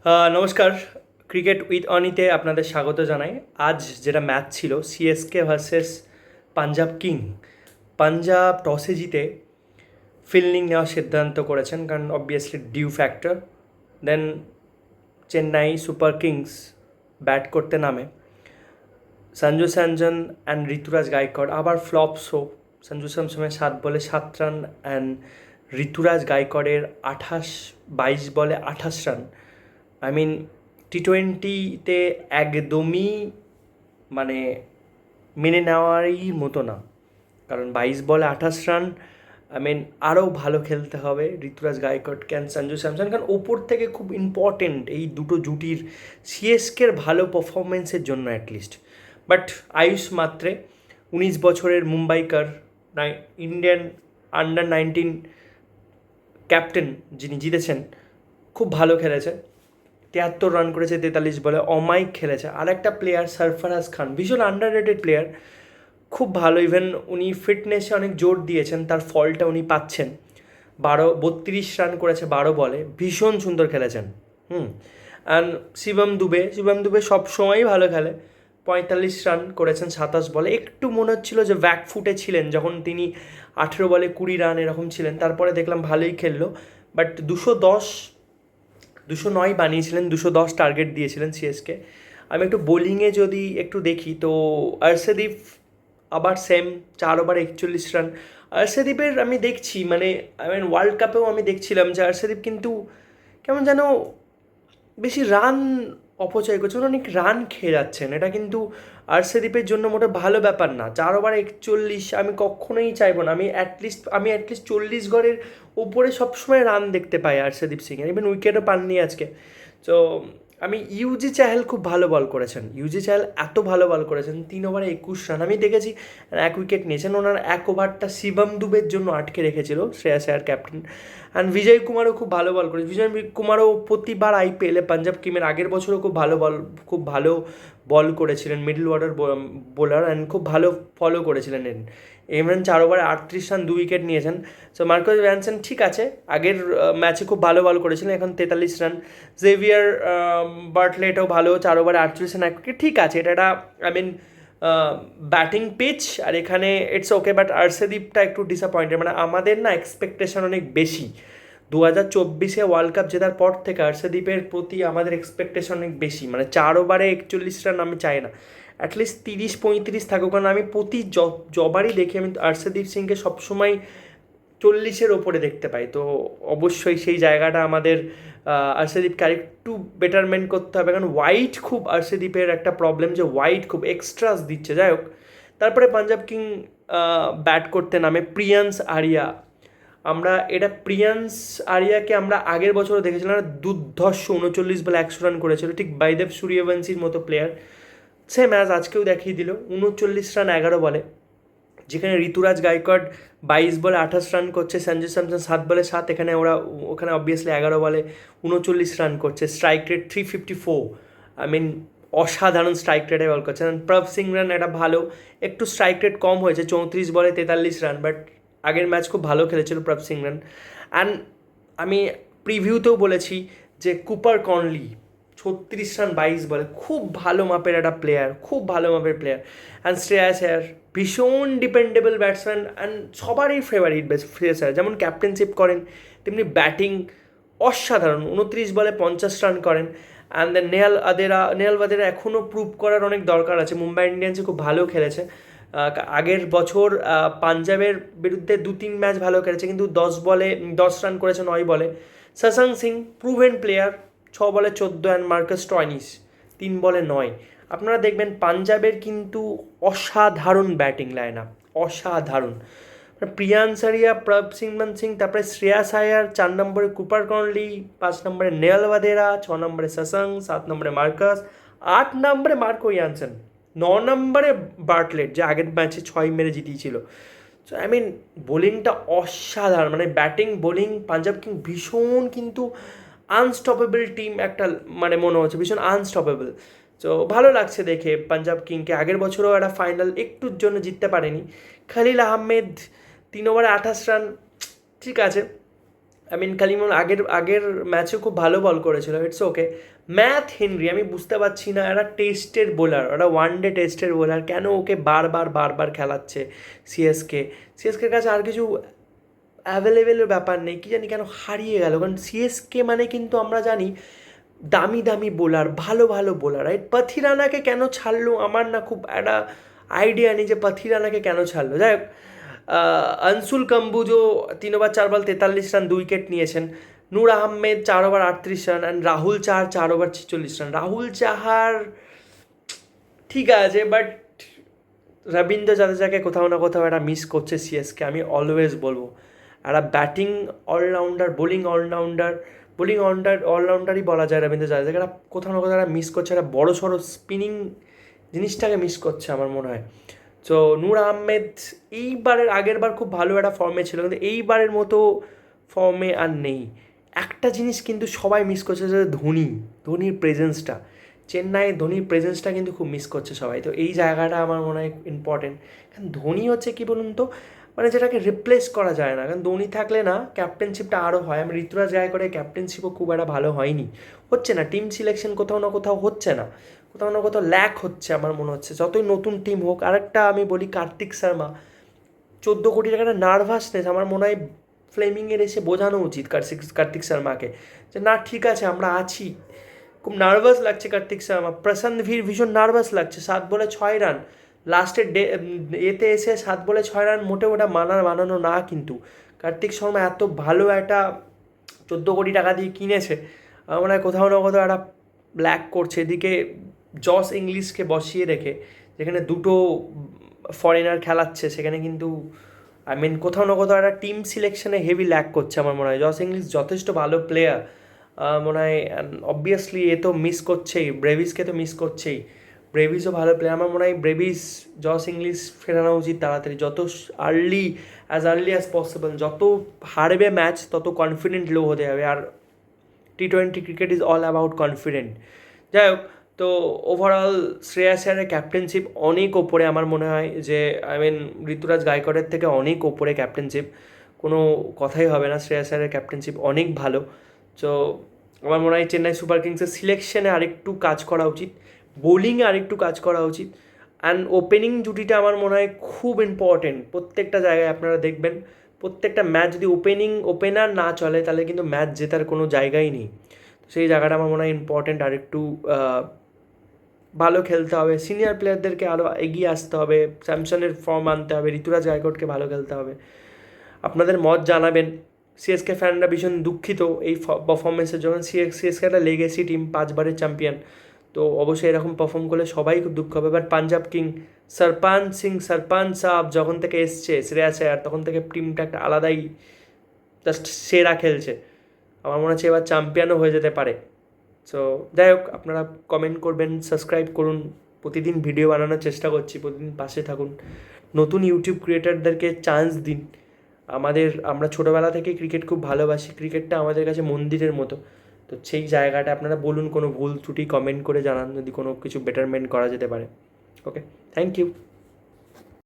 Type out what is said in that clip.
নমস্কার। Cricket with অনিতে আপনাদের স্বাগত জানাই। আজ যেটা ম্যাচ ছিল CSK versus Punjab king, Punjab টসে জিতে ফিল্ডিং নেওয়ার সিদ্ধান্ত করেছেন, কারণ অবভিয়াসলি ডিউ ফ্যাক্টর। দেন চেন্নাই সুপার কিংস ব্যাট করতে নামে। সঞ্জু স্যামসন অ্যান্ড ঋতুরাজ গায়কোয়াড় আবার ফ্লপ শো। সঞ্জু স্যামসনের 7 বলে 7 রান অ্যান্ড ঋতুরাজ গায়কোয়াড়ের 22 বলে 28 রান। আই মিন টি-20তে একদমই মানে মেনে নেওয়ারই মতো না, কারণ 22 বলে 28 রান। আই মিন আরও ভালো খেলতে হবে ঋতুরাজ গায়কোয়াড় ক্যান সঞ্জু স্যামসন, কারণ ওপর থেকে খুব ইম্পর্টেন্ট এই দুটো জুটির সিএসকের ভালো পারফরমেন্সের জন্য অ্যাটলিস্ট। বাট আয়ুষ মাত্রে 19 বছরের মুম্বাইকার ইন্ডিয়ান আন্ডার 19 ক্যাপ্টেন যিনি জিতেছেন, খুব ভালো খেলেছে। 73 রান করেছে 43 বলে, অমায়িক খেলেছে। আর একটা প্লেয়ার সরফরাজ খান, ভীষণ আন্ডার রেটেড প্লেয়ার, খুব ভালো। ইভেন উনি ফিটনেসে অনেক জোর দিয়েছেন, তার ফলটা উনি পাচ্ছেন। 32 রান করেছে 12 বলে, ভীষণ সুন্দর খেলেছেন। অ্যান্ড শিবম দুবে সবসময়ই ভালো খেলে। 45 রান করেছেন 27 বলে। একটু মনে হচ্ছিল যে ব্যাক ফুটে ছিলেন যখন তিনি 18 বলে 20 রান এরকম ছিলেন, তারপরে দেখলাম ভালোই খেললো। বাট 209 বানিয়েছিলেন, 210 টার্গেট দিয়েছিলেন সিএসকে। আমি একটু বোলিংয়ে যদি একটু দেখি তো আর্শদীপ আবার সেম, 4 ওভারে 41 রান। আর্শদীপের আমি দেখছি মানে ওয়ার্ল্ড কাপেও আমি দেখছিলাম যে আর্শদীপ কিন্তু কেমন যেন বেশি রান অপচয় করছেন, অনেক রান খেয়ে যাচ্ছেন। এটা কিন্তু আর্শদীপের জন্য মোটে ভালো ব্যাপার না। 4 ওভারে 41 আমি কখনোই চাইবো না। আমি অ্যাটলিস্ট 40 গড়ের উপরে সবসময় রান দেখতে পাই আর্শদীপ সিংয়ের। ইভেন উইকেটও পাননি আজকে। তো আমি ইউজি চাহেল খুব ভালো বল করেছেন। ইউজি চাহেল এত ভালো বল করেছেন, 3 ওভারে 21 রান। আমি দেখেছি 1 উইকেট নিয়েছেন। ওনার 1 ওভারটা শিবম দুবের জন্য আটকে রেখেছিল শ্রেয়াস আয়ার ক্যাপ্টেন। অ্যান্ড বিজয় কুমারও খুব ভালো বল করেছে। বিজয় কুমারও প্রতিবার আইপিএলে পাঞ্জাব কিংয়ের আগের বছরও খুব ভালো বল করেছিলেন, মিডল অর্ডার বোলার, অ্যান্ড খুব ভালো ফলো করেছিলেন। ইমরান 4 ওভারে 38 রান 2 উইকেট নিয়েছেন। সো মার্কাস ভ্যানসন ঠিক আছে, আগের ম্যাচে খুব ভালো বল করেছিলেন, এখন 43 রান। জেভিয়ার বার্টলেটও ভালো, 4 ওভারে 48 রান 1 উইকেট, ঠিক আছে। এটা আই মিন ব্যাটিং পিচ, আর এখানে ইটস ওকে। বাট আর্শদীপটা একটু ডিসঅ্যাপয়েন্টেড, মানে আমাদের না এক্সপেকটেশন অনেক বেশি। 2024 ওয়ার্ল্ড কাপ জেতার পর থেকে আর্শদীপের প্রতি আমাদের এক্সপেকটেশন অনেক বেশি। মানে 4 ওভারে 41 রান আমি চাই না, অ্যাটলিস্ট 30-35 থাকুক। কারণ আমি প্রতি জবারই দেখি, আমি আর্শদীপ সিংকে সবসময় 40-এর ওপরে দেখতে পাই। তো অবশ্যই সেই জায়গাটা আমাদের আর্শদীপকে আরেকটু বেটারমেন্ট করতে হবে, কারণ ওয়াইড খুব আর্শদীপের একটা প্রবলেম, যে ওয়াইড খুব এক্সট্রাস দিচ্ছে। যাই হোক, তারপরে পাঞ্জাব কিং ব্যাট করতে নামে প্রিয়ান্স আরিয়া। প্রিয়ান্স আরিয়াকে আমরা আগের বছরও দেখেছিলাম, দুর্ধর্ষ 39 বলে 100 রান করেছিল, ঠিক বাইদেব সূর্যবংশীর মতো প্লেয়ার। সে ম্যাচ আজকেও দেখিয়ে দিল, 39 রান 11 বলে, যেখানে ঋতুরাজ গায়কোয়াড় 22 বলে 28 রান করছে, সঞ্জু স্যামসন 7 বলে 7, ওখানে অবভিয়াসলি 11 বলে 39 রান করছে। Strike rate 354। আই মিন অসাধারণ স্ট্রাইক রেটে বল করছে। প্রভ সিং রান এটা ভালো, একটু স্ট্রাইক রেট কম হয়েছে, 34 বলে 43 রান। বাট আগের ম্যাচ খুব ভালো খেলেছিল প্রভ সিং রান। অ্যান্ড আমি প্রিভিউতেও বলেছি যে কুপার কর্নলি 36 রান 22 বলে, খুব ভালো মাপের একটা প্লেয়ার, খুব ভালো মাপের প্লেয়ার। অ্যান্ড শ্রেয়াস আয়ার ভীষণ ডিপেন্ডেবল ব্যাটসম্যান, অ্যান্ড সবারই ফেভারিট শ্রেয়াস আয়ার। যেমন ক্যাপ্টেনশিপ করেন, তেমনি ব্যাটিং অসাধারণ। 29 বলে 50 রান করেন। অ্যান্ড দেন নেহাল ওয়াদেরা এখনও প্রুভ করার অনেক দরকার আছে। মুম্বাই ইন্ডিয়ান্সে খুব ভালো খেলেছে। আগের বছর পাঞ্জাবের বিরুদ্ধে 2-3 ম্যাচ ভালো খেলেছে, কিন্তু 10 রান করেছে 9 বলে। শশাঙ্ক সিং প্রুভেন প্লেয়ার, 6 বলে 14, অ্যান্ড মার্কাস স্টয়নিস 3 বলে 9। আপনারা দেখবেন পাঞ্জাবের কিন্তু অসাধারণ ব্যাটিং লাইন আপ, অসাধারণ। প্রিয়ান্স আরিয়া, প্রভ সিং, তারপরে শ্রেয়াস আয়ার, 4 নম্বরে কুপার কর্নলি, 5 নম্বরে নেহাল ওয়াদেরা, 6 নম্বরে শশাঙ্ক, 7 নম্বরে মার্কাস, 8 নম্বরে মার্কো ইয়ানসেন, 9 নম্বরে বার্টলেট, যে আগের ম্যাচে 6 মেরে জিতিয়েছিল। সো আই মিন বোলিংটা অসাধারণ, মানে ব্যাটিং বোলিং পাঞ্জাব কিং ভীষণ কিন্তু আনস্টপেবল টিম একটা, মানে মনে হচ্ছে ভীষণ আনস্টপেবল। তো ভালো লাগছে দেখে পাঞ্জাব কিংকে। আগের বছরও একটা ফাইনাল একটুর জন্য জিততে পারেনি। খালিল আহমেদ 3 ওভারে 28 রান, ঠিক আছে। আই মিন কালিমুল আগের আগের ম্যাচে খুব ভালো বল করেছিল, ইটস ওকে। ম্যাথ হেনরি আমি বুঝতে পারছি না, একটা টেস্টের বোলার, একটা ওয়ান ডে টেস্টের বোলার, কেন ওকে বারবার বারবার খেলাচ্ছে সিএসকের কাছে আর কিছু অ্যাভেলেবেলের ব্যাপার নেই, কি জানি কেন হারিয়ে গেল। কারণ সিএসকে মানে কিন্তু আমরা জানি দামি দামি বোলার, ভালো ভালো বোলার, রাইট? পাথিরানাকে কেন ছাড়লো আমার না খুব একটা আইডিয়া নেই যে পাথিরানাকে কেন ছাড়লো। যাই হোক, Anshul Kamboj 3 over 4 ball 43 run 2 wicket নিয়েছেন। Noor Ahmad 4 over 38 run, and Rahul Chahar 4 over 46 run. Rahul Chahar ঠিক আছে, বাট রবীন্দ্র জাদেজাকে কোথাও না কোথাও একটা মিস করছে সিএসকে, আমি অলওয়েজ বলবো। একটা ব্যাটিং অলরাউন্ডার, অলরাউন্ডারই বলা যায় রবীন্দ্র জাদেজাকে, একটা কোথাও না কোথাও একটা মিস করছে, একটা বড়ো সড়ো স্পিনিং জিনিসটাকে মিস করছে আমার মনে হয়। তো নূর আহমেদ এইবারের, আগের বার খুব ভালো একটা ফর্মে ছিল, কিন্তু এইবারের মতো ফর্মে আর নেই। একটা জিনিস কিন্তু সবাই মিস করছে, যে ধোনির প্রেজেন্সটা, চেন্নাইয়ে ধোনির প্রেজেন্সটা কিন্তু খুব মিস করছে সবাই। তো এই জায়গাটা আমার মনে হয় ইম্পর্টেন্ট, কারণ ধোনি হচ্ছে কী বলুন তো, মানে যেটাকে রিপ্লেস করা যায় না। কারণ ধোনি থাকলে না ক্যাপ্টেনশিপটা আরও হয়। আমি ঋতুরাজ গায়কোয়াড়ের ক্যাপ্টেনশিপও খুব একটা ভালো হয়নি, হচ্ছে না, টিম সিলেকশন কোথাও না কোথাও হচ্ছে না, কোথাও না কোথাও ল্যাক হচ্ছে আমার মনে হচ্ছে, যতই নতুন টিম হোক। আরেকটা আমি বলি, কার্তিক শর্মা 14 কোটি টাকার নার্ভাসনেস আমার মনে হয় ফ্লেমিংয়ের এসে বোঝানো উচিত কার্তিক শর্মাকে, যে না ঠিক আছে আমরা আছি। খুব নার্ভাস লাগছে কার্তিক শর্মা। প্রশান্ত ভীর ভীষণ নার্ভাস লাগছে, 7 বলে 6 রান লাস্টের এতে এসে 7 বলে 6 রান, মোটেও ওটা বানানো না। কিন্তু কার্তিক শর্মা এত ভালো একটা 14 কোটি টাকা দিয়ে কিনেছে, আমার মনে হয় কোথাও না কোথাও একটা ব্ল্যাক করছে। এদিকে জস ইংলিশকে বসিয়ে রেখে, যেখানে দুটো ফরেনার খেলাচ্ছে, সেখানে কিন্তু আই মিন কোথাও না কোথাও একটা টিম সিলেকশনে হেভি ল্যাক করছে আমার মনে হয়। জস ইংলিশ যথেষ্ট ভালো প্লেয়ার মনে হয়, অবভিয়াসলি এ তো মিস করছেই, ব্রেভিসকে তো মিস করছেই। ব্রেভিসও ভালো প্লেয়ার, আমার মনে হয় ব্রেভিস জস ইংলিশ ফেরানো উচিত তাড়াতাড়ি, যত আর্লি অ্যাজ পসিবল। যত হারবে ম্যাচ তত কনফিডেন্ট লো হতে যাবে, আর টি-20 cricket is all about confident. যাই হোক, তো ওভারঅল শ্রেয়াস আয়ারের ক্যাপ্টেনশিপ অনেক ওপরে আমার মনে হয়, যে আই মিন ঋতুরাজ গায়কোয়াড়ের থেকে অনেক ওপরে ক্যাপ্টেনশিপ, কোনো কথাই হবে না। শ্রেয়াস আয়ারের ক্যাপ্টেনশিপ অনেক ভালো। তো আমার মনে হয় চেন্নাই সুপার কিংসের সিলেকশনে আরেকটু কাজ করা উচিত, বোলিংয়ে আরেকটু কাজ করা উচিত, অ্যান্ড ওপেনিং জুটিটা আমার মনে হয় খুব ইম্পর্টেন্ট। প্রত্যেকটা জায়গায় আপনারা দেখবেন, প্রত্যেকটা ম্যাচ যদি ওপেনার না চলে, তাহলে কিন্তু ম্যাচ জেতার কোনো জায়গাই নেই। সেই জায়গাটা আমার মনে হয় ইম্পর্টেন্ট, আর একটু ভালো খেলতে হবে, সিনিয়র প্লেয়ারদেরকে আরও এগিয়ে আসতে হবে, স্যামসনের ফর্ম আনতে হবে, ঋতুরাজ গায়কোয়াড়কে ভালো খেলতে হবে। আপনাদের মত জানাবেন। সিএসকে ফ্যানরা ভীষণ দুঃখিত এই পারফরমেন্সের জন্য। সিএসকে একটা লেগেসি টিম, 5বারের চ্যাম্পিয়ন, তো অবশ্যই এরকম পারফর্ম করলে সবাই খুব দুঃখ হবে। বাট পাঞ্জাব কিং সরপাঞ্চ সাহাব যখন থেকে এসছে শ্রেয়াস আয়ার, তখন থেকে টিমটা একটা আলাদাই জাস্ট সেরা খেলছে। আমার মনে হচ্ছে এবার চ্যাম্পিয়নও হয়ে যেতে পারে। সো যাই হোক, আপনারা কমেন্ট করবেন, সাবস্ক্রাইব করুন, প্রতিদিন ভিডিও বানানোর চেষ্টা করছি, প্রতিদিন পাশে থাকুন, নতুন ইউটিউব ক্রিয়েটারদেরকে চান্স দিন। আমরা ছোটোবেলা থেকে ক্রিকেট খুব ভালোবাসি, ক্রিকেটটা আমাদের কাছে মন্দিরের মতো। তো সেই জায়গাটা আপনারা বলুন, কোনো ভুল ত্রুটি কমেন্ট করে জানান, যদি কোনো কিছু বেটারমেন্ট করা যেতে পারে। ওকে, থ্যাংক ইউ।